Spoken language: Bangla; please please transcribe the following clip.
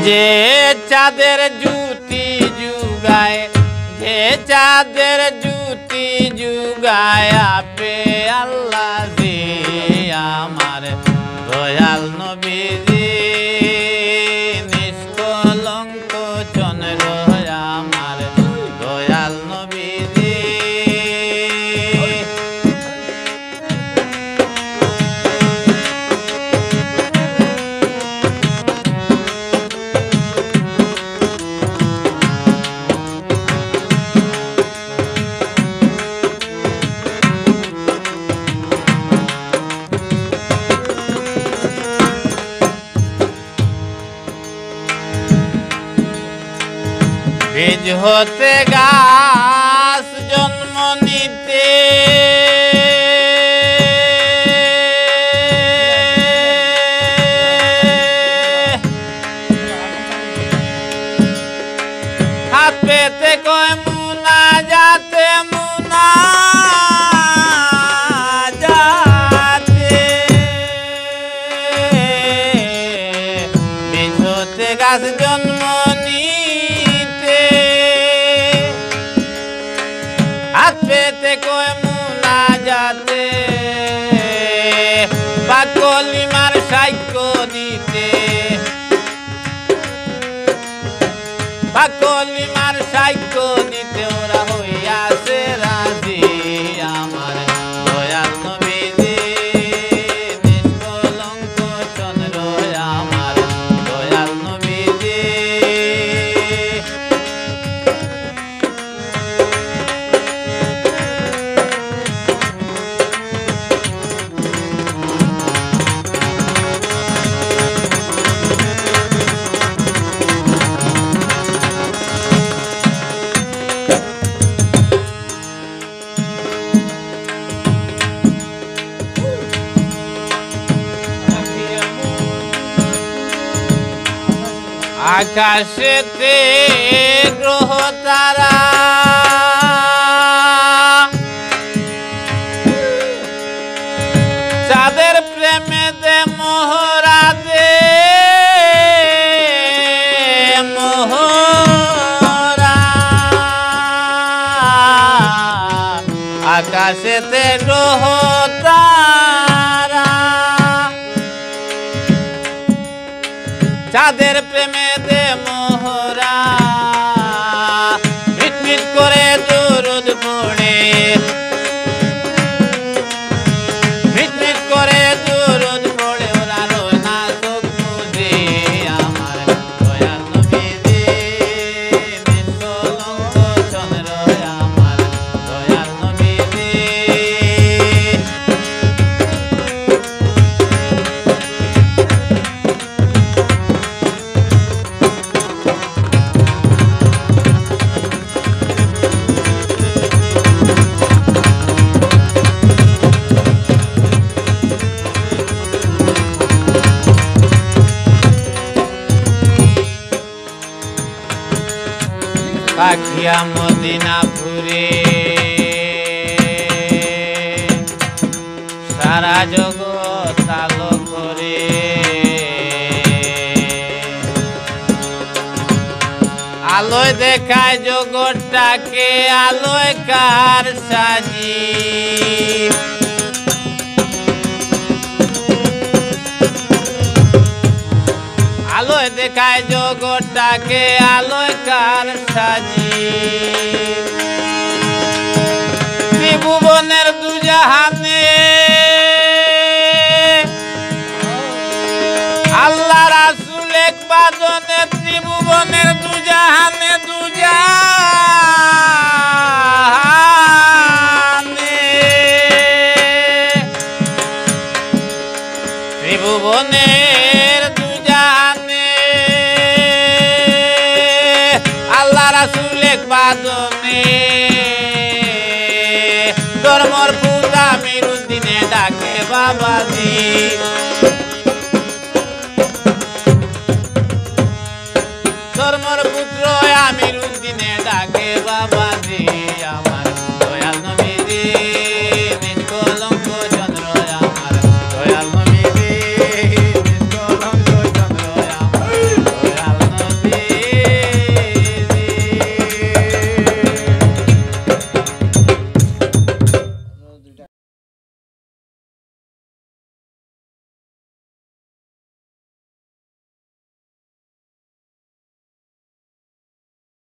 যে চাঁদের জুতি যুগায়, যে চাঁদের জুতি যুগায় আপে আল্লাহ যে আমার দয়াল নবীজি নিষ্কলঙ্ক চন্দ্র আমার দয়াল নবীজি। বীজ হতে গাছ জন্ম নিতে হাত পেতে কয় মুনা যাতে মুনা যাতে বীজ হতে গাছ জন্ম হাত পেতে কয় মুনা যাতে পাকলিমার সাক্ষ্য দিতে, পাকলিমার সাক্ষ্য দিতে ওরা হইয়াছে রাজি আমার দয়াল নবীজি নিষ্কলঙ্ক চন্দ্র আমার দয়াল নবীজি। আকাশেতে গ্রহ তারা চাঁদের প্রেমে দে মোহরা দে মোহরা। আকাশেতে গ্রহ তারা চাঁদের প্রেমে দে মোহরা মিটমিট করে দুরুদ পড়ে, মিটমিট করে দুরুদ পড়ে ওরা রয় না চোখ মুজে আমার দয়াল নবীজি নিষ্কলঙ্ক চন্দ্র আমার দয়াল নবীজি। পাখিয়া মদিনা ঘুরে সারা জগৎ আলো করে, আলোয় দেখায় জগৎটাকে আলোয় কার সাজি। আলোয় দেখায় জগৎটাকে আলোয় কার সাজি। ত্রিভুবনের দুজাহানে আল্লাহ রাসূল এক বাদনে ত্রিভুবনের দুজাহানে দুজাহানে ত্রিভুবনের আল্লাহ রাসূল এক বাদনে ধর্মর পূজা মিরুদ্দিনে ডাকে বাবাজি।